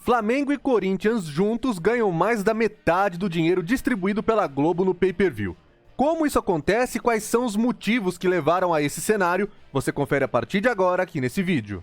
Flamengo e Corinthians juntos ganham mais da metade do dinheiro distribuído pela Globo no pay-per-view. Como isso acontece e quais são os motivos que levaram a esse cenário, você confere a partir de agora aqui nesse vídeo.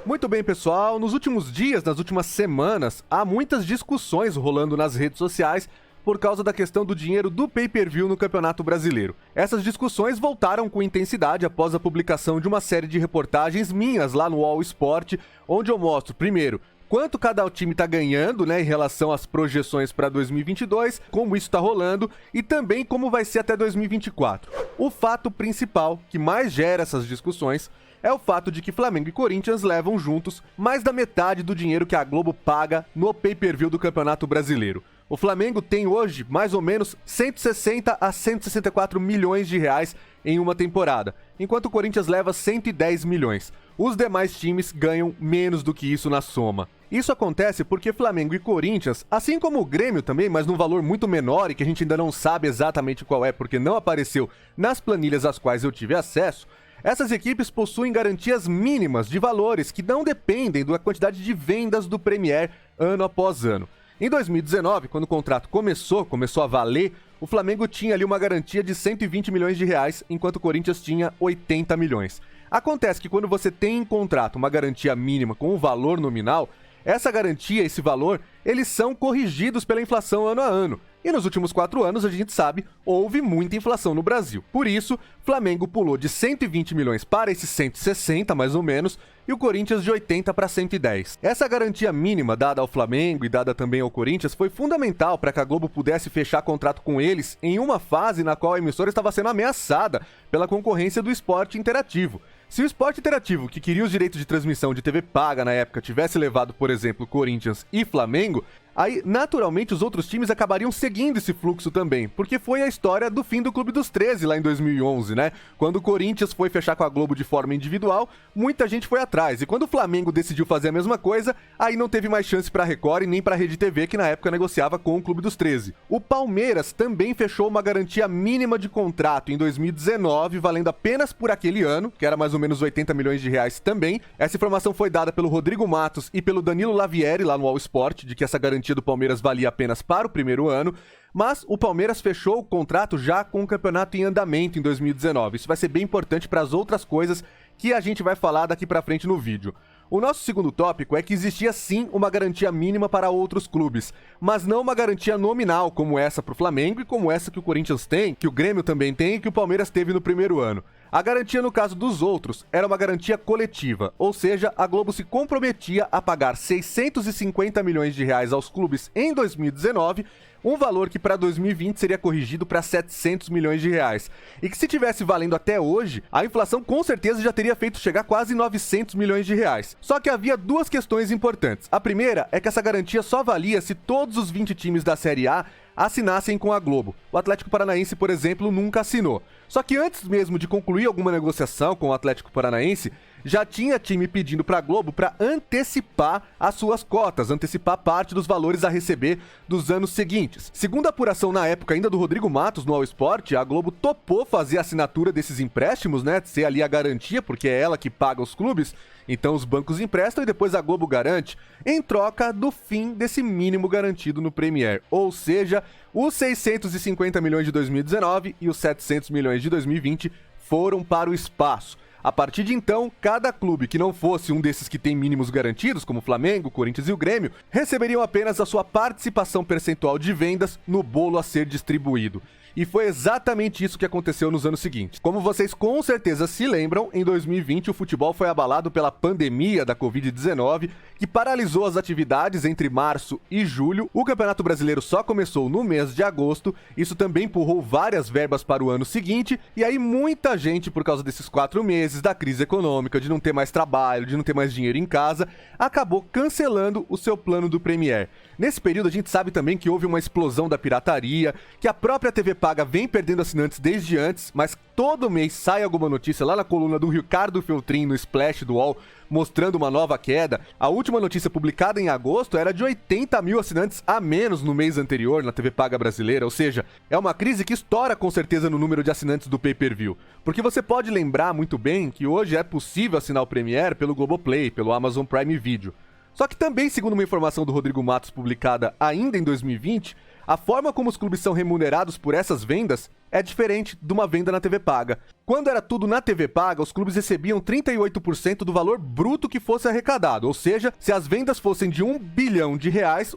Muito bem, pessoal, nos últimos dias, nas últimas semanas, há muitas discussões rolando nas redes sociais por causa da questão do dinheiro do pay-per-view no Campeonato Brasileiro. Essas discussões voltaram com intensidade após a publicação de uma série de reportagens minhas lá no All Sport, onde eu mostro, primeiro, quanto cada time está ganhando, em relação às projeções para 2022, como isso está rolando e também como vai ser até 2024. O fato principal que mais gera essas discussões é o fato de que Flamengo e Corinthians levam juntos mais da metade do dinheiro que a Globo paga no pay-per-view do Campeonato Brasileiro. O Flamengo tem hoje mais ou menos 160 a 164 milhões de reais em uma temporada, enquanto o Corinthians leva 110 milhões. Os demais times ganham menos do que isso na soma. Isso acontece porque Flamengo e Corinthians, assim como o Grêmio também, mas num valor muito menor e que a gente ainda não sabe exatamente qual é porque não apareceu nas planilhas às quais eu tive acesso, essas equipes possuem garantias mínimas de valores que não dependem da quantidade de vendas do Premier ano após ano. Em 2019, quando o contrato começou a valer, o Flamengo tinha ali uma garantia de 120 milhões de reais, enquanto o Corinthians tinha 80 milhões. Acontece que quando você tem em contrato uma garantia mínima com um valor nominal, essa garantia, esse valor, eles são corrigidos pela inflação ano a ano. E nos últimos 4 anos, a gente sabe, houve muita inflação no Brasil. Por isso, Flamengo pulou de 120 milhões para esses 160, mais ou menos, e o Corinthians de 80 para 110. Essa garantia mínima dada ao Flamengo e dada também ao Corinthians foi fundamental para que a Globo pudesse fechar contrato com eles em uma fase na qual a emissora estava sendo ameaçada pela concorrência do esporte interativo. Se o esporte interativo, que queria os direitos de transmissão de TV paga na época, tivesse levado, por exemplo, Corinthians e Flamengo, aí, naturalmente, os outros times acabariam seguindo esse fluxo também, porque foi a história do fim do Clube dos 13 lá em 2011, Quando o Corinthians foi fechar com a Globo de forma individual, muita gente foi atrás, e quando o Flamengo decidiu fazer a mesma coisa, aí não teve mais chance pra Record e nem pra Rede TV, que na época negociava com o Clube dos 13. O Palmeiras também fechou uma garantia mínima de contrato em 2019, valendo apenas por aquele ano, que era mais ou menos 80 milhões de reais também. Essa informação foi dada pelo Rodrigo Matos e pelo Danilo Lavieri lá no All Sport, de que essa garantia do Palmeiras valia apenas para o primeiro ano, mas o Palmeiras fechou o contrato já com o campeonato em andamento em 2019. Isso vai ser bem importante para as outras coisas que a gente vai falar daqui para frente no vídeo. O nosso segundo tópico é que existia sim uma garantia mínima para outros clubes, mas não uma garantia nominal como essa para o Flamengo e como essa que o Corinthians tem, que o Grêmio também tem e que o Palmeiras teve no primeiro ano. A garantia no caso dos outros era uma garantia coletiva, ou seja, a Globo se comprometia a pagar 650 milhões de reais aos clubes em 2019, um valor que para 2020 seria corrigido para 700 milhões de reais. E que se tivesse valendo até hoje, a inflação com certeza já teria feito chegar quase 900 milhões de reais. Só que havia duas questões importantes. A primeira é que essa garantia só valia se todos os 20 times da Série A assinassem com a Globo. O Atlético Paranaense, por exemplo, nunca assinou. Só que antes mesmo de concluir alguma negociação com o Atlético Paranaense, já tinha time pedindo para a Globo para antecipar as suas cotas, antecipar parte dos valores a receber dos anos seguintes. Segundo a apuração na época ainda do Rodrigo Matos no All Sport, a Globo topou fazer a assinatura desses empréstimos, ser ali a garantia, porque é ela que paga os clubes, então os bancos emprestam e depois a Globo garante, em troca do fim desse mínimo garantido no Premier. Ou seja, os 650 milhões de 2019 e os 700 milhões de 2020 foram para o espaço. A partir de então, cada clube que não fosse um desses que tem mínimos garantidos, como o Flamengo, o Corinthians e o Grêmio, receberiam apenas a sua participação percentual de vendas no bolo a ser distribuído. E foi exatamente isso que aconteceu nos anos seguintes. Como vocês com certeza se lembram, em 2020 o futebol foi abalado pela pandemia da Covid-19, que paralisou as atividades entre março e julho. O Campeonato Brasileiro só começou no mês de agosto, isso também empurrou várias verbas para o ano seguinte, e aí muita gente, por causa desses 4 meses, da crise econômica, de não ter mais trabalho, de não ter mais dinheiro em casa, acabou cancelando o seu plano do Premier. Nesse período a gente sabe também que houve uma explosão da pirataria, que a própria TV paga vem perdendo assinantes desde antes, mas todo mês sai alguma notícia lá na coluna do Ricardo Feltrin no Splash do UOL, mostrando uma nova queda. A última notícia publicada em agosto era de 80 mil assinantes a menos no mês anterior na TV paga brasileira, ou seja, é uma crise que estoura com certeza no número de assinantes do pay-per-view. Porque você pode lembrar muito bem que hoje é possível assinar o Premiere pelo Globoplay, pelo Amazon Prime Video. Só que também, segundo uma informação do Rodrigo Matos publicada ainda em 2020, a forma como os clubes são remunerados por essas vendas é diferente de uma venda na TV paga. Quando era tudo na TV paga, os clubes recebiam 38% do valor bruto que fosse arrecadado, ou seja, se as vendas fossem de R$1 bilhão,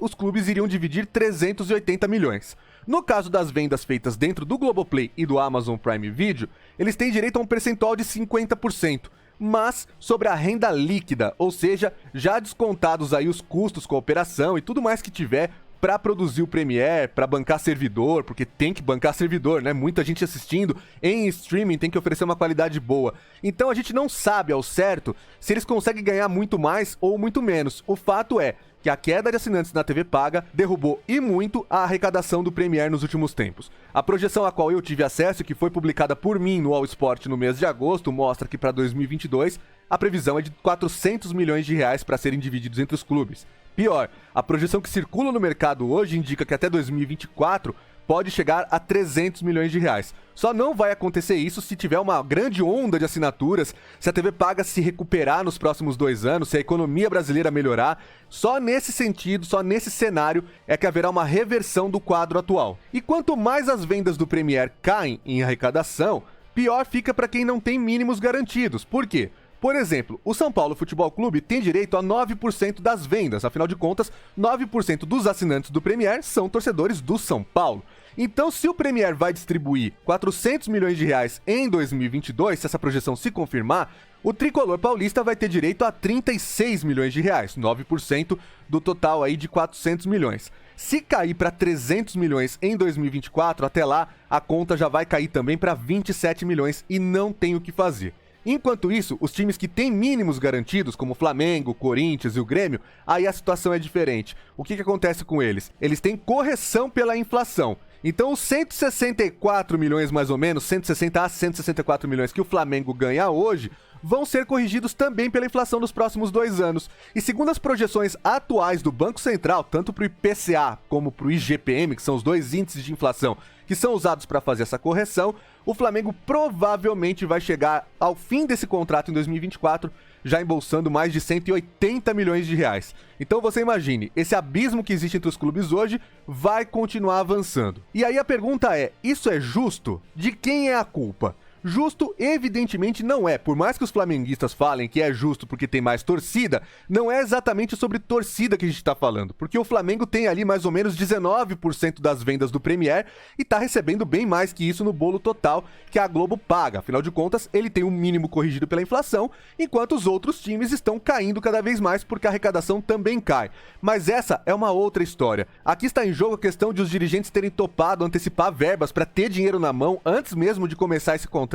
os clubes iriam dividir 380 milhões. No caso das vendas feitas dentro do Globoplay e do Amazon Prime Video, eles têm direito a um percentual de 50%. Mas sobre a renda líquida, ou seja, já descontados aí os custos com a operação e tudo mais que tiver para produzir o Premiere, para bancar servidor, porque tem que bancar servidor, né? Muita gente assistindo em streaming tem que oferecer uma qualidade boa. Então a gente não sabe ao certo se eles conseguem ganhar muito mais ou muito menos. O fato é que a queda de assinantes na TV paga derrubou e muito a arrecadação do Premiere nos últimos tempos. A projeção a qual eu tive acesso, que foi publicada por mim no All Sport no mês de agosto, mostra que para 2022 a previsão é de 400 milhões de reais para serem divididos entre os clubes. Pior, a projeção que circula no mercado hoje indica que até 2024 pode chegar a 300 milhões de reais. Só não vai acontecer isso se tiver uma grande onda de assinaturas, se a TV paga se recuperar nos próximos 2 anos, se a economia brasileira melhorar. Só nesse sentido, só nesse cenário é que haverá uma reversão do quadro atual. E quanto mais as vendas do Premiere caem em arrecadação, pior fica para quem não tem mínimos garantidos. Por quê? Por exemplo, o São Paulo Futebol Clube tem direito a 9% das vendas, afinal de contas, 9% dos assinantes do Premiere são torcedores do São Paulo. Então, se o Premiere vai distribuir 400 milhões de reais em 2022, se essa projeção se confirmar, o tricolor paulista vai ter direito a 36 milhões de reais, 9% do total aí de 400 milhões. Se cair para 300 milhões em 2024, até lá, a conta já vai cair também para 27 milhões e não tem o que fazer. Enquanto isso, os times que têm mínimos garantidos, como o Flamengo, Corinthians e o Grêmio, aí a situação é diferente. O que acontece com eles? Eles têm correção pela inflação. Então os 164 milhões mais ou menos, 160 a 164 milhões que o Flamengo ganha hoje, vão ser corrigidos também pela inflação nos próximos 2 anos. E segundo as projeções atuais do Banco Central, tanto para o IPCA como para o IGPM, que são os 2 índices de inflação que são usados para fazer essa correção, o Flamengo provavelmente vai chegar ao fim desse contrato em 2024 já embolsando mais de 180 milhões de reais. Então você imagine, esse abismo que existe entre os clubes hoje vai continuar avançando. E aí a pergunta é, isso é justo? De quem é a culpa? Justo, evidentemente, não é. Por mais que os flamenguistas falem que é justo porque tem mais torcida, não é exatamente sobre torcida que a gente está falando. Porque o Flamengo tem ali mais ou menos 19% das vendas do Premiere e está recebendo bem mais que isso no bolo total que a Globo paga. Afinal de contas, ele tem um mínimo corrigido pela inflação, enquanto os outros times estão caindo cada vez mais porque a arrecadação também cai. Mas essa é uma outra história. Aqui está em jogo a questão de os dirigentes terem topado antecipar verbas para ter dinheiro na mão antes mesmo de começar esse contrato.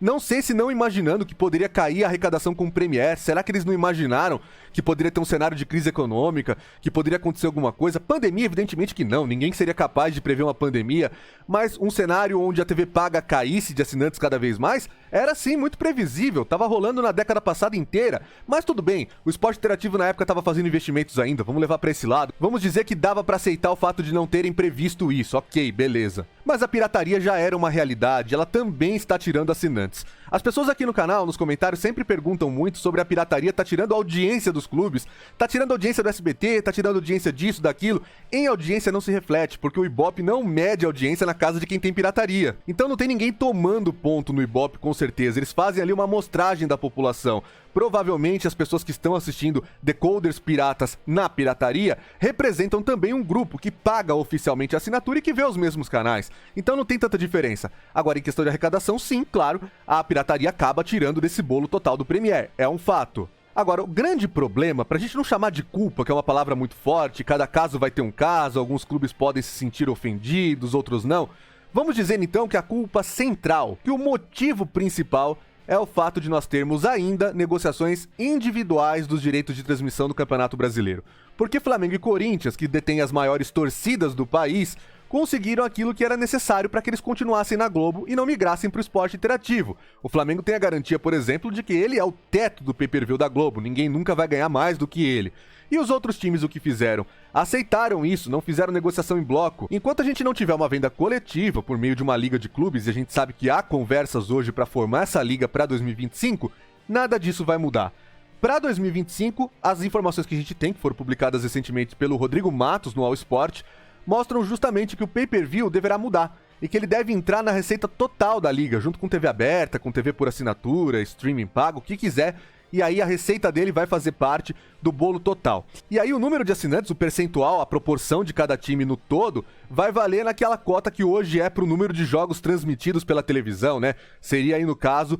Não sei se não imaginando que poderia cair a arrecadação com o Premiere. Será que eles não imaginaram que poderia ter um cenário de crise econômica, que poderia acontecer alguma coisa? Pandemia, evidentemente que não, ninguém seria capaz de prever uma pandemia, mas um cenário onde a TV paga caísse de assinantes cada vez mais, era sim muito previsível, estava rolando na década passada inteira. Mas tudo bem, o esporte interativo na época estava fazendo investimentos ainda, vamos levar para esse lado. Vamos dizer que dava para aceitar o fato de não terem previsto isso, ok, beleza. Mas a pirataria já era uma realidade, ela também está tirando assinantes. As pessoas aqui no canal, nos comentários, sempre perguntam muito sobre a pirataria tá tirando a audiência dos clubes, tá tirando a audiência do SBT, tá tirando a audiência disso, daquilo. Em audiência não se reflete, porque o Ibope não mede a audiência na casa de quem tem pirataria. Então não tem ninguém tomando ponto no Ibope, com certeza. Eles fazem ali uma amostragem da população. Provavelmente as pessoas que estão assistindo decoders piratas na pirataria representam também um grupo que paga oficialmente a assinatura e que vê os mesmos canais. Então não tem tanta diferença. Agora, em questão de arrecadação, sim, claro, a pirataria acaba tirando desse bolo total do Premiere. É um fato. Agora, o grande problema, pra gente não chamar de culpa, que é uma palavra muito forte, cada caso vai ter um caso, alguns clubes podem se sentir ofendidos, outros não. Vamos dizer então que a culpa central, que o motivo principal é o fato de nós termos ainda negociações individuais dos direitos de transmissão do Campeonato Brasileiro. Porque Flamengo e Corinthians, que detêm as maiores torcidas do país, conseguiram aquilo que era necessário para que eles continuassem na Globo e não migrassem para o esporte interativo. O Flamengo tem a garantia, por exemplo, de que ele é o teto do pay-per-view da Globo, ninguém nunca vai ganhar mais do que ele. E os outros times o que fizeram? Aceitaram isso, não fizeram negociação em bloco. Enquanto a gente não tiver uma venda coletiva por meio de uma liga de clubes, e a gente sabe que há conversas hoje para formar essa liga para 2025, nada disso vai mudar. Para 2025, as informações que a gente tem, que foram publicadas recentemente pelo Rodrigo Matos no All Sport, mostram justamente que o pay-per-view deverá mudar e que ele deve entrar na receita total da liga, junto com TV aberta, com TV por assinatura, streaming pago, o que quiser, e aí a receita dele vai fazer parte do bolo total. E aí o número de assinantes, o percentual, a proporção de cada time no todo, vai valer naquela cota que hoje é pro número de jogos transmitidos pela televisão, né? Seria aí no caso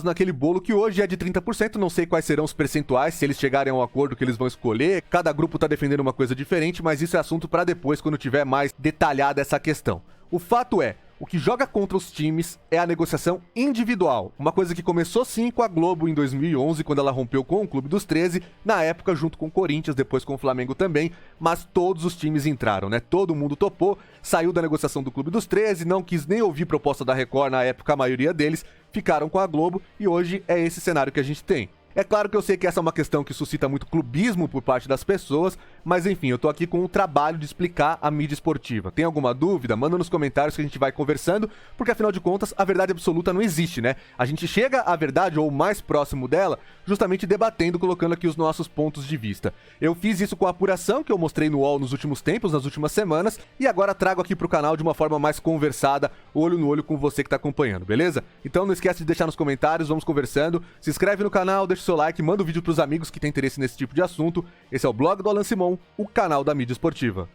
naquele bolo que hoje é de 30%, não sei quais serão os percentuais, se eles chegarem a um acordo que eles vão escolher, cada grupo tá defendendo uma coisa diferente, mas isso é assunto para depois, quando tiver mais detalhada essa questão. O fato é, o que joga contra os times é a negociação individual. Uma coisa que começou sim com a Globo em 2011, quando ela rompeu com o Clube dos 13, na época junto com o Corinthians, depois com o Flamengo também, mas todos os times entraram, né? Todo mundo topou, saiu da negociação do Clube dos 13, não quis nem ouvir proposta da Record na época, a maioria deles ficaram com a Globo e hoje é esse cenário que a gente tem. É claro que eu sei que essa é uma questão que suscita muito clubismo por parte das pessoas, mas enfim, eu tô aqui com o trabalho de explicar a mídia esportiva. Tem alguma dúvida? Manda nos comentários que a gente vai conversando, porque afinal de contas, a verdade absoluta não existe, né? A gente chega à verdade, ou mais próximo dela, justamente debatendo, colocando aqui os nossos pontos de vista. Eu fiz isso com a apuração que eu mostrei no UOL nos últimos tempos, nas últimas semanas, e agora trago aqui pro canal de uma forma mais conversada, olho no olho com você que tá acompanhando, beleza? Então não esquece de deixar nos comentários, vamos conversando, se inscreve no canal, deixa seu like, manda o vídeo pros amigos que têm interesse nesse tipo de assunto. Esse é o blog do Alan Simon, o canal da mídia esportiva.